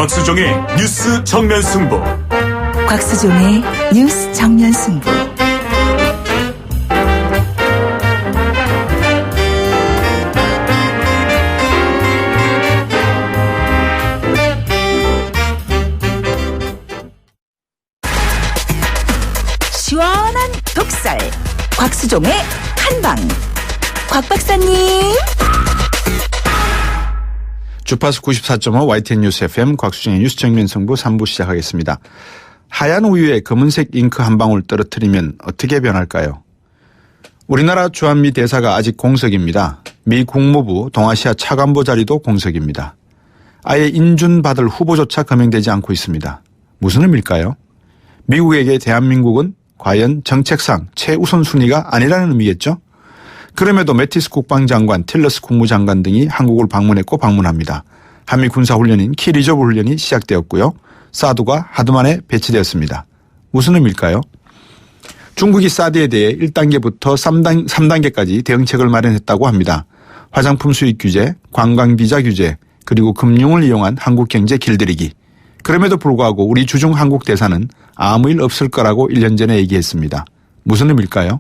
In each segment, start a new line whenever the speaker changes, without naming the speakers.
곽수종의 뉴스 정면 승부.
곽수종의 뉴스 정면 승부. 시원한 독살. 곽수종의 한방. 곽 박사님.
주파수 94.5 YTN 뉴스 FM 곽수정의 뉴스 정면 승부 3부 시작하겠습니다. 하얀 우유에 검은색 잉크 한 방울 떨어뜨리면 어떻게 변할까요? 우리나라 주한미 대사가 아직 공석입니다. 미 국무부 동아시아 차관보 자리도 공석입니다. 아예 인준받을 후보조차 거명되지 않고 있습니다. 무슨 의미일까요? 미국에게 대한민국은 과연 정책상 최우선 순위가 아니라는 의미겠죠? 그럼에도 매티스 국방장관, 틸러스 국무장관 등이 한국을 방문했고 방문합니다. 한미 군사훈련인 키리조브 훈련이 시작되었고요. 사드가 하드만에 배치되었습니다. 무슨 의미일까요? 중국이 사드에 대해 1단계부터 3단계까지 대응책을 마련했다고 합니다. 화장품 수입 규제, 관광 비자 규제, 그리고 금융을 이용한 한국 경제 길들이기. 그럼에도 불구하고 우리 주중 한국 대사는 아무 일 없을 거라고 1년 전에 얘기했습니다. 무슨 의미일까요?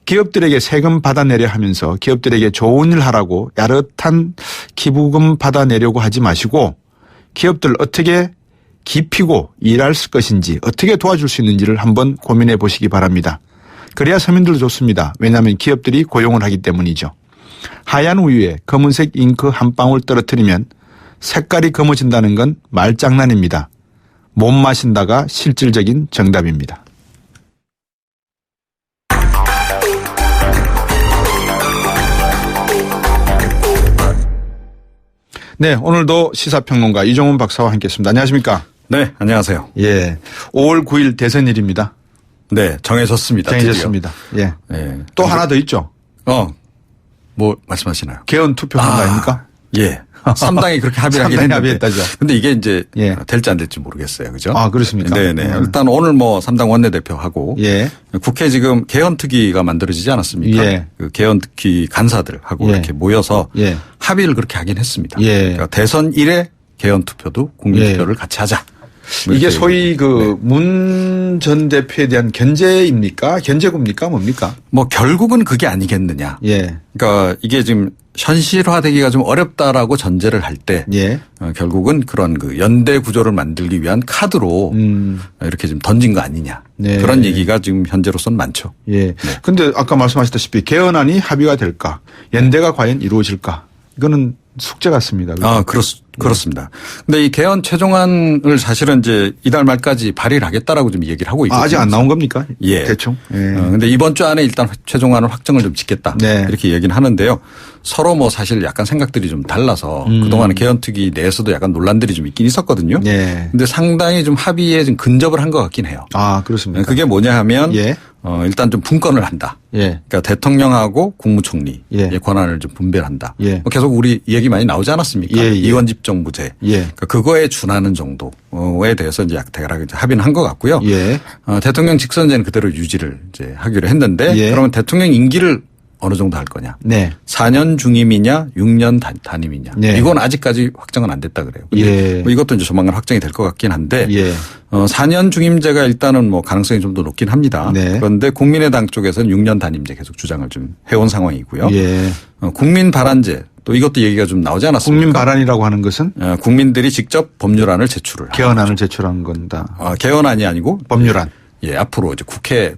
기업들에게 세금 받아내려 하면서 기업들에게 좋은 일 하라고 야릇한 기부금 받아내려고 하지 마시고 기업들 어떻게 기피고 일할 것인지 어떻게 도와줄 수 있는지를 한번 고민해 보시기 바랍니다. 그래야 서민들도 좋습니다. 왜냐하면 기업들이 고용을 하기 때문이죠. 하얀 우유에 검은색 잉크 한 방울 떨어뜨리면 색깔이 검어진다는 건 말장난입니다. 못 마신다가 실질적인 정답입니다. 네, 오늘도 시사평론가 이종훈 박사와 함께했습니다. 안녕하십니까?
네, 안녕하세요.
예, 5월 9일 대선일입니다.
네, 정해졌습니다.
정해졌습니다. 예.
네.
또 하나 더 있죠?
뭐 말씀하시나요?
개헌 투표한 거 아닙니까?
예. 3당이 그렇게 합의를 하긴 했는데.
합의했다죠.
근데 이게 이제
예.
될지 안 될지 모르겠어요. 그죠?
아, 그렇습니까?
네네. 일단 오늘 뭐 3당 원내대표하고
예.
국회 지금 개헌특위가 만들어지지 않았습니까?
예.
그 개헌특위 간사들하고
예.
이렇게 모여서
예.
합의를 그렇게 하긴 했습니다.
예.
그러니까 대선 1회 개헌투표도 국민투표를 같이 하자. 뭐
이게 소위 그 문 전 대표에 대한 견제입니까? 견제구입니까? 뭡니까?
뭐 결국은 그게 아니겠느냐.
예.
그러니까 이게 지금 현실화되기가 좀 어렵다라고 전제를 할 때
예.
결국은 그런 그 연대 구조를 만들기 위한 카드로 이렇게 좀 던진 거 아니냐.
네.
그런 얘기가 지금 현재로서는 많죠.
예. 근데 아까 말씀하셨다시피 개헌안이 합의가 될까? 연대가 과연 이루어질까? 이거는 숙제 같습니다.
그렇습니다. 근데 이 개헌 최종안을 사실은 이제 이달 말까지 발의를 하겠다라고 좀 얘기를 하고 있거든요.
아직 안 나온 겁니까?
예.
대충. 예.
근데 이번 주 안에 일단 최종안을 확정을 좀 짓겠다.
네.
이렇게 얘기는 하는데요. 서로 뭐 사실 약간 생각들이 좀 달라서 그동안 개헌특위 내에서도 약간 논란들이 좀 있긴 있었거든요.
네.
근데 상당히 좀 합의에 좀 근접을 한 것 같긴 해요.
아, 그렇습니까?
그게 뭐냐 하면
예.
일단 좀 분권을 한다.
예.
그러니까 대통령하고 국무총리의
예.
권한을 좀 분배한다.
예.
뭐 계속 우리 얘기 많이 나오지 않았습니까?
예, 예.
이원집정부제.
예.
그러니까 그거에 준하는 정도에 대해서 이제 대략 합의는 한 것 같고요.
예.
대통령 직선제는 그대로 유지를 이제 하기로 했는데
예.
그러면 대통령 임기를 어느 정도 할 거냐.
네.
4년 중임이냐 6년 단임이냐.
네.
이건 아직까지 확정은 안 됐다 그래요.
예.
뭐 이것도 이제 조만간 확정이 될 것 같긴 한데
예.
4년 중임제가 일단은 뭐 가능성이 좀 더 높긴 합니다.
네.
그런데 국민의당 쪽에서는 6년 단임제 계속 주장을 좀 해온 상황이고요.
예.
국민 발안제 또 이것도 얘기가 좀 나오지 않았습니까?
국민 발안이라고 하는 것은
국민들이 직접 법률안을 제출을
개헌안을 제출한 건다.
개헌안이 아니고
법률안.
예, 앞으로 이제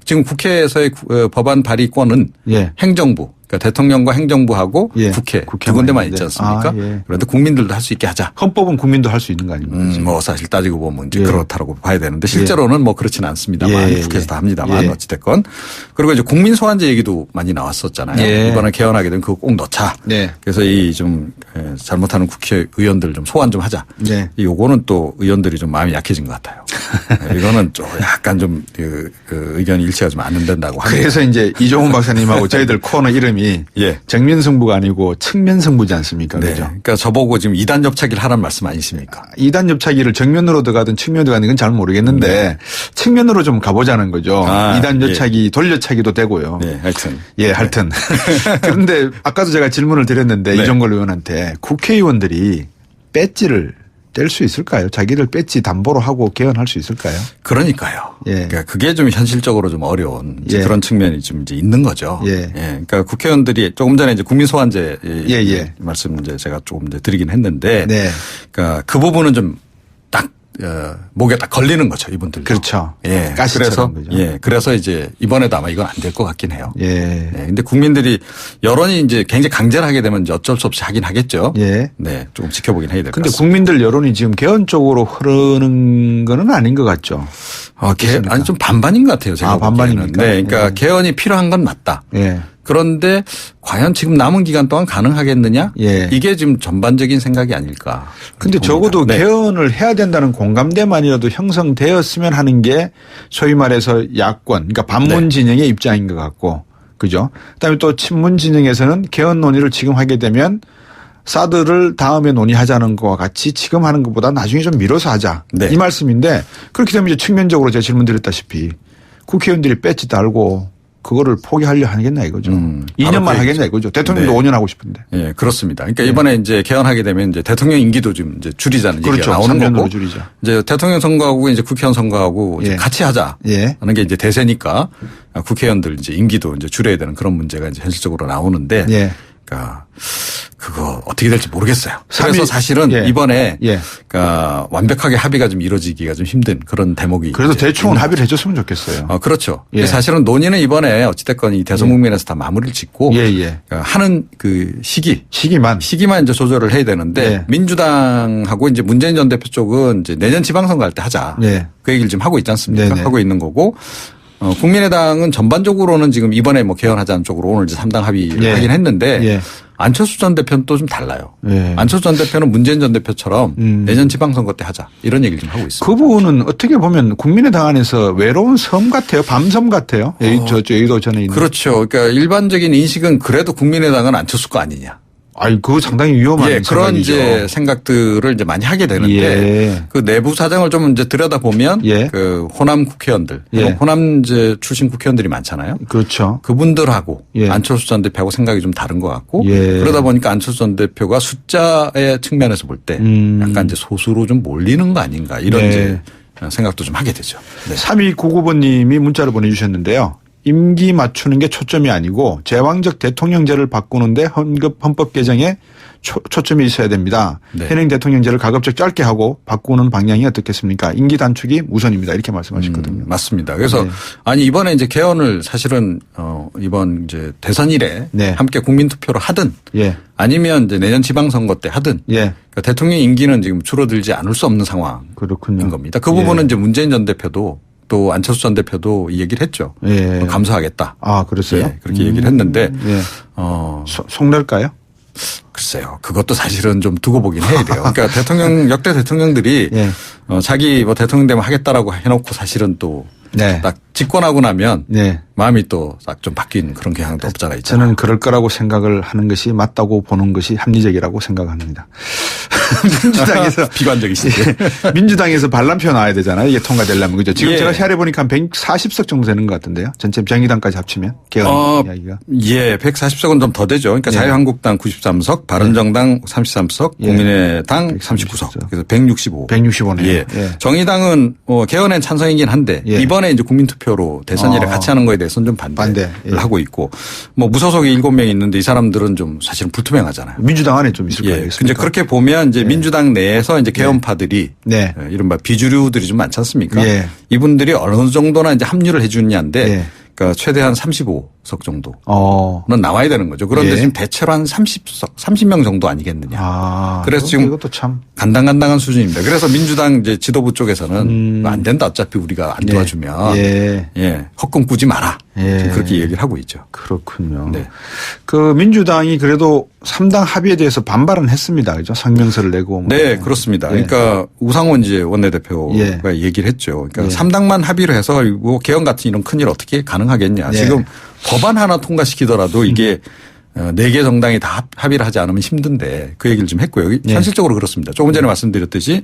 지금 국회에서의 법안 발의권은
예.
행정부, 그러니까 대통령과 행정부하고
예.
국회 두
국회만
군데만
있는데.
있지 않습니까?
아, 예.
그런데 국민들도 할 수 있게 하자.
헌법은 국민도 할 수 있는 거 아닙니까?
뭐 사실 따지고 보면 이제
예.
그렇다고 봐야 되는데 실제로는 뭐 그렇지는 않습니다만
예.
국회에서 다 합니다만
예.
어찌됐건. 그리고 이제 국민 소환제 얘기도 많이 나왔었잖아요.
예.
이번에 개헌하게 되면 그거 꼭 넣자.
네.
그래서 이 좀 잘못하는 국회의원들 좀 소환 좀 하자.
네.
요거는 또 의원들이 좀 마음이 약해진 것 같아요. 이거는 좀 약간 좀 그 의견 일치가 좀 안 된다고 합니다.
그래서 이제 이종훈 박사님하고 저희들 코너 이름이
예.
정면 승부가 아니고 측면 승부지 않습니까?
네.
그죠?
그러니까 저보고 지금 2단 접차기를 하라는 말씀 아니십니까?
2단 접차기를 정면으로 들어가든 측면으로 들어가는 건 잘 모르겠는데
네.
측면으로 좀 가보자는 거죠.
아,
2단 접차기, 돌려차기도 되고요.
네, 하여튼.
예, 하여튼. 그런데 아까도 제가 질문을 드렸는데
네.
이종걸 의원한테 국회의원들이 배지를 뗄 수 있을까요? 자기들 배지 담보로 하고 개헌할 수 있을까요?
그러니까요.
예.
그러니까 그게 좀 현실적으로 좀 어려운 이제
예.
그런 측면이 좀 이제 있는 거죠.
예.
그러니까 국회의원들이 조금 전에 이제 국민소환제
예.
말씀 이제 제가 조금 이제 드리긴 했는데,
네.
그러니까 그 부분은 좀 딱 목에 딱 걸리는 거죠, 이분들.
그렇죠.
예.
가시처럼
그래서
그죠.
예. 그래서 이제 이번에도 아마 이건 안 될 것 같긴 해요.
예.
네. 근데 국민들이 여론이 이제 굉장히 강제를 하게 되면 이제 어쩔 수 없이 하긴 하겠죠.
예.
네. 조금 지켜보긴 해야 될 것
근데
같습니다.
국민들 여론이 지금 개헌 쪽으로 흐르는 거는 아닌 것 같죠.
아니 좀 반반인 것 같아요. 제가 보기에는.
반반입니까?
네. 그러니까
예.
개헌이 필요한 건 맞다.
예.
그런데 과연 지금 남은 기간 동안 가능하겠느냐?
예.
이게 지금 전반적인 생각이 아닐까.
근데
봅니다.
적어도
네.
개헌을 해야 된다는 공감대만이라도 형성되었으면 하는 게 소위 말해서 야권, 그러니까 반문
네.
진영의 입장인 것 같고, 그죠? 그다음에 또 친문 진영에서는 개헌 논의를 지금 하게 되면 사드를 다음에 논의하자는 것과 같이 지금 하는 것보다 나중에 좀 미뤄서 하자.
네.
이 말씀인데 그렇게 되면 이제 측면적으로 제가 질문 드렸다시피 국회의원들이 배지 달고 그거를 포기하려 하겠나 이거죠. 2년만
바로 그
하겠나 이거죠. 대통령도
네.
5년 하고 싶은데.
예, 그렇습니다. 그러니까 이번에 이제 개헌하게 되면 이제 대통령 임기도 좀 이제 줄이자는
그렇죠.
얘기가 나오는
3년으로
거고.
줄이자.
이제 대통령 선거하고 이제 국회의원 선거하고 이제
예.
같이 하자.
예.
하는 게 이제 대세니까 국회의원들 이제 임기도 이제 줄여야 되는 그런 문제가 이제 현실적으로 나오는데.
예.
그러니까 그거 어떻게 될지 모르겠어요. 그래서
3일
사실은
예.
이번에
예.
그러니까 완벽하게 합의가 좀 이루어지기가 좀 힘든 그런 대목이.
그래도
이제
대충은
있는
합의를 해줬으면 좋겠어요.
그렇죠.
예.
사실은 논의는 이번에 어찌됐건 이 대선 국면에서 다 마무리를 짓고
예, 예.
그러니까 하는 그 시기만 이제 조절을 해야 되는데
예.
민주당하고 이제 문재인 전 대표 쪽은 이제 내년 지방선거 할 때 하자.
예.
그 얘기를 지금 하고 있지 않습니까?
네네.
하고 있는 거고. 국민의당은 전반적으로는 지금 이번에 뭐 개헌하자는 쪽으로 오늘 이제 3당 합의를
예.
하긴 했는데
예.
안철수 전 대표는 또 좀 달라요.
예.
안철수 전 대표는 문재인 전 대표처럼 내년 지방선거 때 하자 이런 얘기를 좀 하고 있습니다.
그 부분은 어떻게 보면 국민의당 안에서 외로운 섬 같아요. 밤섬 같아요. 여의도 전에 있는.
그렇죠. 그러니까 일반적인 인식은 그래도 국민의당은 안철수 거 아니냐.
아니, 그거 상당히 위험한
예, 그런
생각이죠.
이제 생각들을 이제 많이 하게 되는데
예.
그 내부 사정을 좀 이제 들여다보면
예.
그 호남 국회의원들,
예.
호남 이제 출신 국회의원들이 많잖아요.
그렇죠.
그분들하고
예.
안철수 전 대표하고 생각이 좀 다른 것 같고
예.
그러다 보니까 안철수 전 대표가 숫자의 측면에서 볼 때 약간 이제 소수로 좀 몰리는 거 아닌가 이런
네.
이제 생각도 좀 하게 되죠. 네.
3299번님이 문자를 보내주셨는데요. 임기 맞추는 게 초점이 아니고 제왕적 대통령제를 바꾸는데 헌법 개정에 초점이 있어야 됩니다.
네.
현행 대통령제를 가급적 짧게 하고 바꾸는 방향이 어떻겠습니까? 임기 단축이 우선입니다. 이렇게 말씀하셨거든요.
맞습니다. 그래서
네.
아니 이번에 이제 개헌을 사실은 이번 이제 대선일에
네.
함께 국민투표로 하든
예.
아니면 이제 내년 지방선거 때 하든
예.
그러니까 대통령 임기는 지금 줄어들지 않을 수 없는 상황인
그렇군요.
겁니다. 그 부분은
예.
이제 문재인 전 대표도 또 안철수 전 대표도 이 얘기를 했죠.
예.
감사하겠다.
아, 그랬어요?
예, 그렇게 얘기를 했는데
예. 속낼까요?
글쎄요. 그것도 사실은 좀 두고 보긴 해야 돼요. 그러니까 역대 대통령들이
예.
자기 뭐 대통령 되면 하겠다라고 해놓고 사실은 또
네.
딱 집권하고 나면
네.
마음이 또 딱 좀 바뀐 그런 경향도 없잖아 있잖아요.
저는 그럴 거라고 생각을 하는 것이 맞다고 보는 것이 합리적이라고 생각합니다. 민주당에서
비관적이시죠.
민주당에서 반란표 나와야 되잖아요. 이게 통과되려면 그죠? 지금
예.
제가 샤레 보니까 한 140석 정도 되는 것 같은데요. 전체 정의당까지 합치면 개헌 이야기가.
예, 140석은 좀 더 되죠. 그러니까
예.
자유한국당 93석, 바른정당 33석,
예.
국민의당
139
39석. 그래서 165.
165네요.
예.
예.
정의당은 개헌엔 찬성이긴 한데
예.
이번에 이제 국민투표로 대선일에 같이 하는 거에 대해서는 좀 반대를
예.
하고 있고 뭐 무소속이 7명 있는데 이 사람들은 좀 사실은 불투명하잖아요.
민주당 안에 좀 있을
예.
거예요.
근데 그렇게 보면 이제 민주당 내에서 이제 개헌파들이
네.
이른바 비주류들이 좀 많지 않습니까?
예.
이분들이 어느 정도나 이제 합류를 해 주느냐인데
예.
그러니까 최대한 35석 정도.
어.
는 나와야 되는 거죠. 그런데
예.
지금 대체로 한 30명 정도 아니겠느냐.
아.
그래서 지금
이것도 참.
간당간당한 수준입니다. 그래서 민주당 이제 지도부 쪽에서는 안 된다. 어차피 우리가 안 도와주면.
예.
예. 헛금 꾸지 마라.
예.
지금 그렇게 얘기를 하고 있죠.
그렇군요.
네.
그 민주당이 그래도 3당 합의에 대해서 반발은 했습니다. 그죠? 성명서를 내고. 뭐.
네, 그렇습니다.
예.
그러니까 우상원 이제 원내대표가
예.
얘기를 했죠. 그러니까
예.
3당만 합의를 해서 뭐 개헌 같은 이런 큰일 어떻게 가능하겠냐.
예.
지금 법안 하나 통과시키더라도 이게 4개 정당이 다 합의를 하지 않으면 힘든데 그 얘기를 좀 했고요.
예.
현실적으로 그렇습니다. 조금 전에 말씀드렸듯이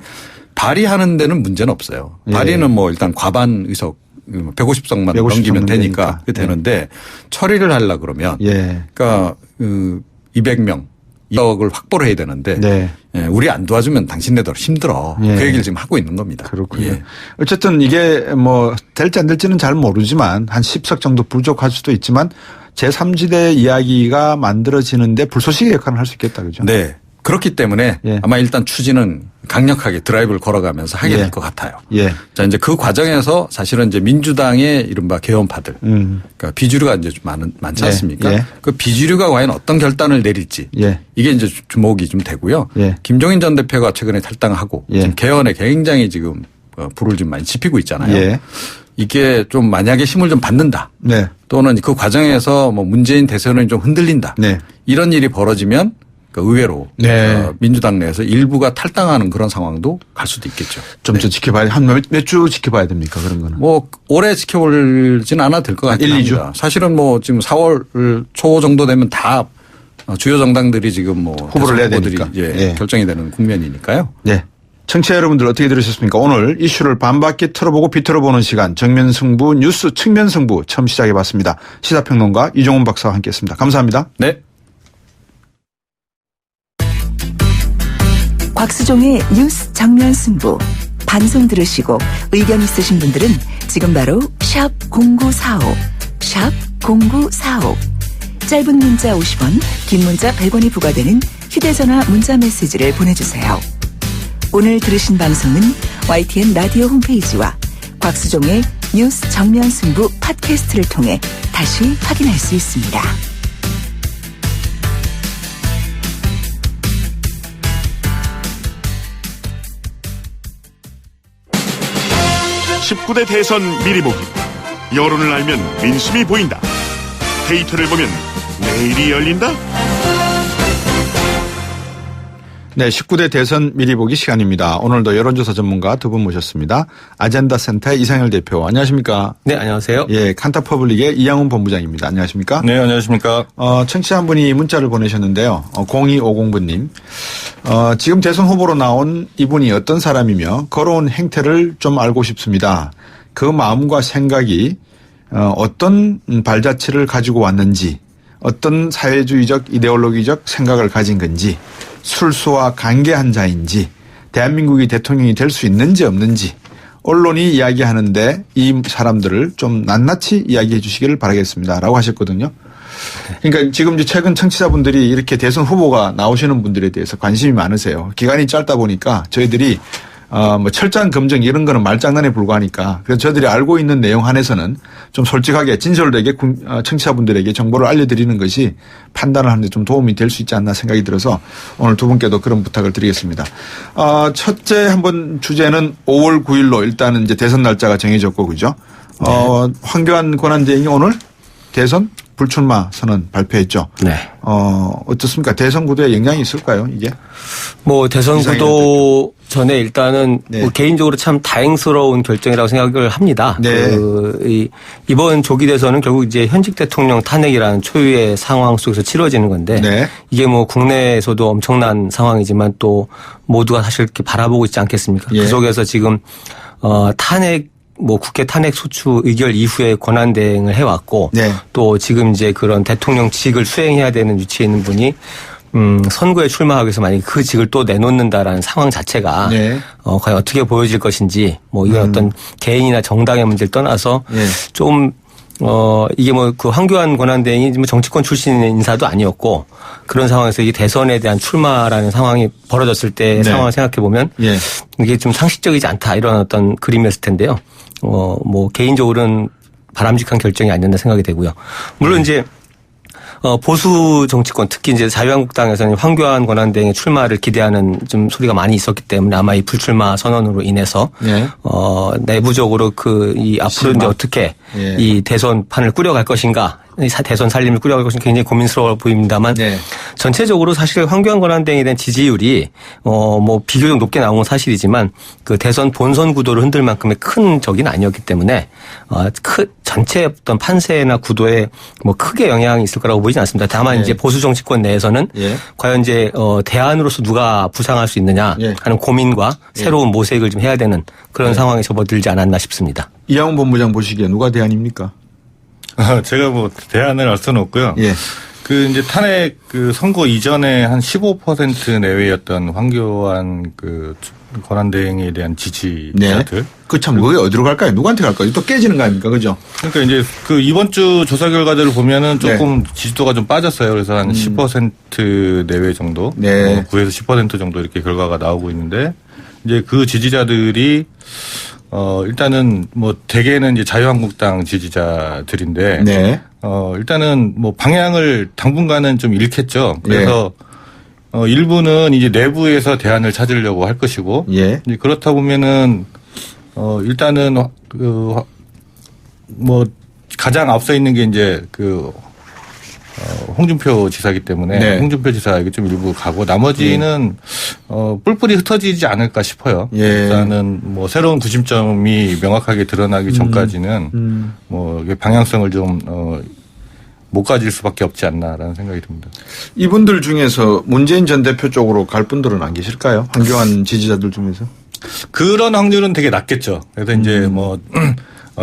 발의하는 데는 문제는 없어요.
예.
발의는 뭐 일단 과반 의석 150석만
150석
넘기면 되니까
되니까.
그게 되는데 처리를 하려 그러면
예.
그러니까 200명 2억을 확보를 해야 되는데
네.
예, 우리 안 도와주면 당신네들 힘들어.
예.
그 얘기를 지금 하고 있는 겁니다.
그렇군요.
예.
어쨌든 이게 뭐 될지 안 될지는 잘 모르지만 한 10석 정도 부족할 수도 있지만 제3지대 이야기가 만들어지는데 불쏘시개 역할을 할 수 있겠다. 그죠?
네. 그렇기 때문에
예.
아마 일단 추진은 강력하게 드라이브를 걸어가면서 하게
예.
될 것 같아요.
예.
자, 이제 그 과정에서 사실은 이제 민주당의 이른바 개헌파들. 그러니까 비주류가 이제 좀 많지
예.
않습니까?
예.
그 비주류가 과연 어떤 결단을 내릴지.
예.
이게 이제 주목이 좀 되고요.
예.
김종인 전 대표가 최근에 탈당하고
예.
지금 개헌에 굉장히 지금 불을 좀 많이 지피고 있잖아요.
예.
이게 좀 만약에 힘을 좀 받는다.
네.
또는 그 과정에서 뭐 문재인 대선이 좀 흔들린다.
네.
이런 일이 벌어지면 그 의외로
네.
민주당 내에서 일부가 탈당하는 그런 상황도 갈 수도 있겠죠.
좀 더 지켜봐야 한 몇 주 지켜봐야 됩니까? 그런 거는.
뭐 오래 지켜보지는 않아도 될 것 같긴
1, 2주?
합니다. 사실은 뭐 지금 4월 초 정도 되면 다 주요 정당들이 지금 뭐
후보를 내야
후보들이
되니까.
이제
예.
결정이 되는 국면이니까요.
네. 청취자 여러분들 어떻게 들으셨습니까? 오늘 이슈를 반바퀴 틀어보고 비틀어보는 시간 정면승부 뉴스 측면승부 처음 시작해봤습니다. 시사평론가 이종훈 박사와 함께했습니다. 감사합니다.
네.
곽수종의 뉴스 정면 승부. 방송 들으시고 의견 있으신 분들은 지금 바로 샵 0945, 샵 0945. 짧은 문자 50원, 긴 문자 100원이 부과되는 휴대전화 문자 메시지를 보내주세요. 오늘 들으신 방송은 YTN 라디오 홈페이지와 곽수종의 뉴스 정면 승부 팟캐스트를 통해 다시 확인할 수 있습니다.
19대 대선 미리 보기. 여론을 알면 민심이 보인다. 데이터를 보면 내일이 열린다.
네, 19대 대선 미리 보기 시간입니다. 오늘도 여론조사 전문가 두 분 모셨습니다. 아젠다 센터의 이상열 대표, 안녕하십니까?
네, 안녕하세요.
예, 칸타퍼블릭의 이양훈 본부장입니다. 안녕하십니까?
네, 안녕하십니까.
청취자 한 분이 문자를 보내셨는데요. 0250번님. 지금 대선 후보로 나온 이분이 어떤 사람이며 걸어온 행태를 좀 알고 싶습니다. 그 마음과 생각이 어떤 발자취를 가지고 왔는지, 어떤 사회주의적 이데올로기적 생각을 가진 건지, 술수와 관계한 자인지, 대한민국이 대통령이 될 수 있는지 없는지, 언론이 이야기하는데 이 사람들을 좀 낱낱이 이야기해 주시기를 바라겠습니다. 라고 하셨거든요. 그러니까 지금 이제 최근 청취자분들이 이렇게 대선 후보가 나오시는 분들에 대해서 관심이 많으세요. 기간이 짧다 보니까 저희들이 뭐 철저한 검증 이런 거는 말장난에 불과하니까 그래서 저희들이 알고 있는 내용 안에서는 좀 솔직하게 진솔되게 청취자분들에게 정보를 알려드리는 것이 판단을 하는 데 좀 도움이 될 수 있지 않나 생각이 들어서 오늘 두 분께도 그런 부탁을 드리겠습니다. 첫째 한번 주제는 5월 9일로 일단은 이제 대선 날짜가 정해졌고 그죠? 황교안 권한대행이 오늘 대선 불출마 선언 발표했죠.
네.
어떻습니까? 대선 구도에 영향이 있을까요, 이게?
뭐 대선 구도 전에 일단은
네.
뭐 개인적으로 참 다행스러운 결정이라고 생각을 합니다.
네.
이번 조기 대선은 결국 이제 현직 대통령 탄핵이라는 초유의 상황 속에서 치러지는 건데
네.
이게 뭐 국내에서도 엄청난 상황이지만 또 모두가 사실 이렇게 바라보고 있지 않겠습니까?
예.
그 속에서 지금 탄핵 뭐 국회 탄핵 소추 의결 이후에 권한 대행을 해왔고
네.
또 지금 이제 그런 대통령직을 수행해야 되는 위치에 있는 분이 선거에 출마하기 위해서 만약에 그 직을 또 내놓는다라는 상황 자체가
네.
과연 어떻게 보여질 것인지 뭐 이건 어떤 개인이나 정당의 문제를 떠나서
네.
좀 이게 뭐 그 황교안 권한대행이 뭐 정치권 출신 인사도 아니었고 그런 상황에서 이 대선에 대한 출마라는 상황이 벌어졌을 때
네.
상황을 생각해 보면
예.
이게 좀 상식적이지 않다 이런 어떤 그림이었을 텐데요. 뭐 개인적으로는 바람직한 결정이 아니었나 생각이 되고요. 물론 이제 보수 정치권 특히 이제 자유한국당에서는 황교안 권한대행의 출마를 기대하는 좀 소리가 많이 있었기 때문에 아마 이 불출마 선언으로 인해서
네.
내부적으로 이 앞으로 이제 어떻게
예.
이 대선판을 꾸려갈 것인가, 이 대선 살림을 꾸려갈 것인가 굉장히 고민스러워 보입니다만
네.
전체적으로 사실 황교안 권한대행에 대한 지지율이 뭐 비교적 높게 나온 건 사실이지만 그 대선 본선 구도를 흔들 만큼의 큰 적이는 아니었기 때문에 전체 어떤 판세나 구도에 뭐 크게 영향이 있을 거라고 보이진 않습니다. 다만
예.
이제 보수 정치권 내에서는
예.
과연 이제 대안으로서 누가 부상할 수 있느냐
예.
하는 고민과 새로운 모색을 좀 해야 되는 그런 상황에 접어들지 않았나 싶습니다.
이양훈 본부장 보시기에 누가 대안입니까?
제가 뭐 대안을 할 수는 없고요.
예.
그 이제 탄핵 그 선거 이전에 한 15% 내외였던 황교안 그 권한대행에 대한 지지자들.
네. 그 참 그게 어디로 갈까요? 누구한테 갈까요? 또 깨지는 거 아닙니까? 그죠?
그러니까 이제 그 이번 주 조사 결과들을 보면은 조금 지지도가 좀 빠졌어요. 그래서 한 10% 내외 정도.
네.
9에서 10% 정도 이렇게 결과가 나오고 있는데 이제 그 지지자들이 일단은 뭐 대개는 이제 자유한국당 지지자들인데
네.
일단은 뭐 방향을 당분간은 좀 잃겠죠. 그래서 일부는 이제 내부에서 대안을 찾으려고 할 것이고
예.
이제 그렇다 보면은 일단은 뭐 가장 앞서 있는 게 이제 홍준표 지사이기 때문에
네.
홍준표 지사에게 좀 일부 가고 나머지는 뿔뿔이 흩어지지 않을까 싶어요.
예.
일단은 뭐 새로운 구심점이 명확하게 드러나기 전까지는 뭐 이게 방향성을 좀 못 가질 수밖에 없지 않나라는 생각이 듭니다.
이분들 중에서 문재인 전 대표 쪽으로 갈 분들은 안 계실까요? 황교안 지지자들 중에서?
그런 확률은 되게 낮겠죠. 그래서 이제 뭐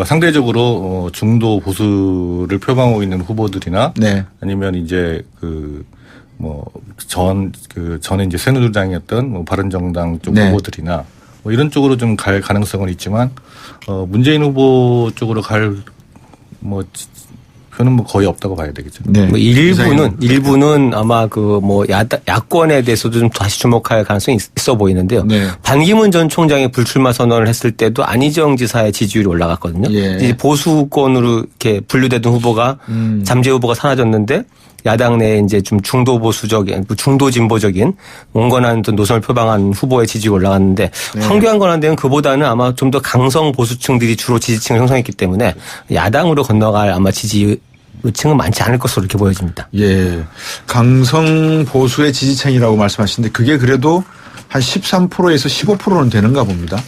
상대적으로 중도 보수를 표방하고 있는 후보들이나
네.
아니면 이제 전에 이제 새누리당이었던 뭐 바른정당 쪽
네.
후보들이나 뭐 이런 쪽으로 좀 갈 가능성은 있지만 문재인 후보 쪽으로 갈 표는 뭐 거의 없다고 봐야 되겠죠.
네.
뭐 일부는 아마 그 뭐 야권에 대해서도 좀 다시 주목할 가능성이 있어 보이는데요.
네.
반기문 전 총장이 불출마 선언을 했을 때도 안희정 지사의 지지율이 올라갔거든요.
예.
이제 보수권으로 이렇게 분류되던 후보가 잠재 후보가 사라졌는데 야당 내에 이제 좀 중도 보수적인, 중도 진보적인 온건한 노선을 표방한 후보의 지지가 올라갔는데 황교안 권한대행은 그보다는 아마 좀 더 강성 보수층들이 주로 지지층을 형성했기 때문에 야당으로 건너갈 아마 지지층은 많지 않을 것으로 이렇게 보여집니다.
예. 강성 보수의 지지층이라고 말씀하시는데 그게 그래도 한 13%에서 15%는 되는가 봅니다.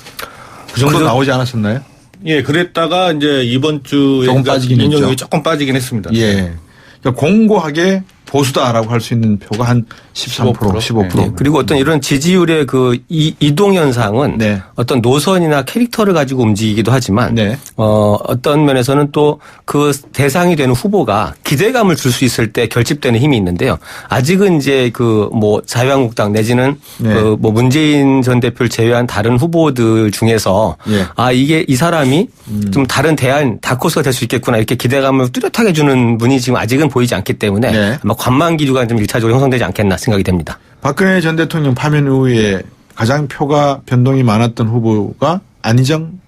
그 정도 나오지 않았었나요?
예, 그랬다가 이제 이번 주에
조금 빠지긴 했죠.
인정률이 조금 빠지긴 했습니다.
예. 그러니까 공고하게 보수다라고 할 수 있는 표가 한 13%, 15%.
네. 그리고 어떤 이런 지지율의 그 이동 현상은
네.
어떤 노선이나 캐릭터를 가지고 움직이기도 하지만
네.
어떤 면에서는 또 그 대상이 되는 후보가 기대감을 줄 수 있을 때 결집되는 힘이 있는데요. 아직은 이제 그 뭐 자유한국당 내지는
네.
그 뭐 문재인 전 대표를 제외한 다른 후보들 중에서
예.
이게 이 사람이 좀 다른 대안 다크호스가 될 수 있겠구나 이렇게 기대감을 뚜렷하게 주는 분이 지금 아직은 보이지 않기 때문에
네.
아마 관망 기류가 좀 1차적으로 형성되지 않겠나 생각이 됩니다.
박근혜 전 대통령 파면 이후에 가장 표가 변동이 많았던 후보가 안희정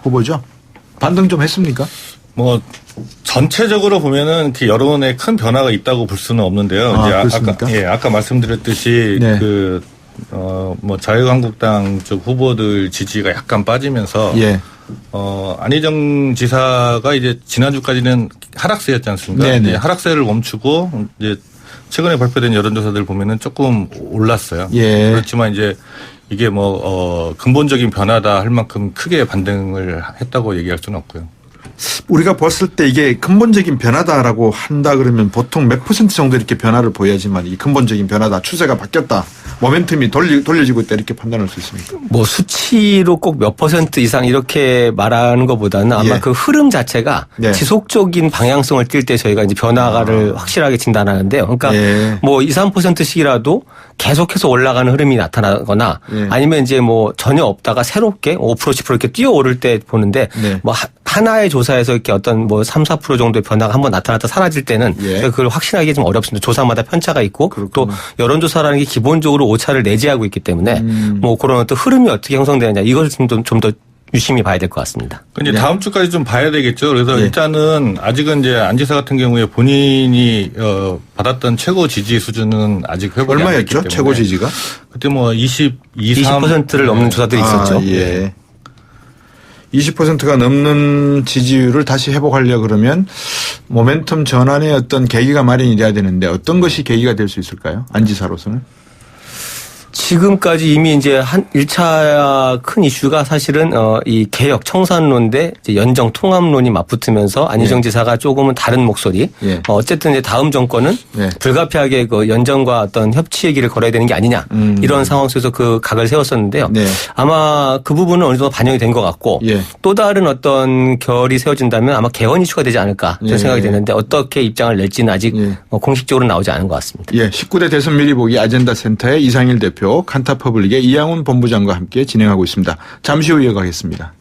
후보죠. 반등 좀 했습니까?
뭐 전체적으로 보면은 그 여론에 큰 변화가 있다고 볼 수는 없는데요. 이제
그렇습니까?
아까 말씀드렸듯이
네.
뭐 자유한국당 쪽 후보들 지지가 약간 빠지면서
예.
안희정 지사가 이제 지난주까지는 하락세였지 않습니까?
네네.
이제 하락세를 멈추고 이제 최근에 발표된 여론조사들 보면은 조금 올랐어요.
예.
그렇지만 이제 이게 근본적인 변화다 할 만큼 크게 반등을 했다고 얘기할 수는 없고요.
우리가 봤을 때 이게 근본적인 변화다라고 한다 그러면 보통 몇 퍼센트 정도 이렇게 변화를 보여야지만 이 근본적인 변화다, 추세가 바뀌었다, 모멘텀이 돌려지고 있다 이렇게 판단할 수 있습니까?
뭐 수치로 꼭 몇 %, 이상 이렇게 말하는 것보다는 아마
예.
그 흐름 자체가
네.
지속적인 방향성을 띌 때 저희가 이제 변화를 확실하게 진단하는데요. 그러니까
예.
뭐 2, 3%씩이라도 계속해서 올라가는 흐름이 나타나거나
예.
아니면 이제 뭐 전혀 없다가 새롭게 5%, 10% 이렇게 뛰어오를 때 보는데
네.
뭐 하나의 조사에서 이렇게 어떤 뭐 3, 4% 정도의 변화가 한번 나타났다 사라질 때는
예.
그걸 확신하기 좀 어렵습니다. 조사마다 편차가 있고 또 여론조사라는 게 기본적으로 오차를 내재하고 있기 때문에 뭐 그런 어떤 흐름이 어떻게 형성되느냐 이걸 좀 더 유심히 봐야 될 것 같습니다.
근데 다음 주까지 좀 봐야 되겠죠. 그래서
예.
일단은 아직은 이제 안 지사 같은 경우에 본인이 받았던 최고 지지 수준은 아직 회복이 안 됐기
얼마였죠?
때문에
최고 지지가?
그때 뭐
20%를 넘는 조사들이 있었죠.
예. 20%가 넘는 지지율을 다시 회복하려 그러면 모멘텀 전환의 어떤 계기가 마련이 돼야 되는데 어떤 것이 계기가 될 수 있을까요? 안 지사로서는?
지금까지 이미 이제 한 1차 큰 이슈가 사실은 이 개혁 청산론 대 이제 연정 통합론이 맞붙으면서 안희정 지사가 조금은 다른 목소리.
예.
어쨌든 이제 다음 정권은
예.
불가피하게 그 연정과 어떤 협치 얘기를 걸어야 되는 게 아니냐. 이런 상황 속에서 그 각을 세웠었는데요.
네.
아마 그 부분은 어느 정도 반영이 된 것 같고
예.
또 다른 어떤 결이 세워진다면 아마 개헌 이슈가 되지 않을까 저는
예.
생각이 되는데 어떻게 입장을 낼지는 아직
예.
공식적으로 나오지 않은 것 같습니다.
예, 19대 대선 미리 보기 아젠다 센터의 이상일 대표, 칸타퍼블릭의 이양훈 본부장과 함께 진행하고 있습니다. 잠시 후 이어가겠습니다.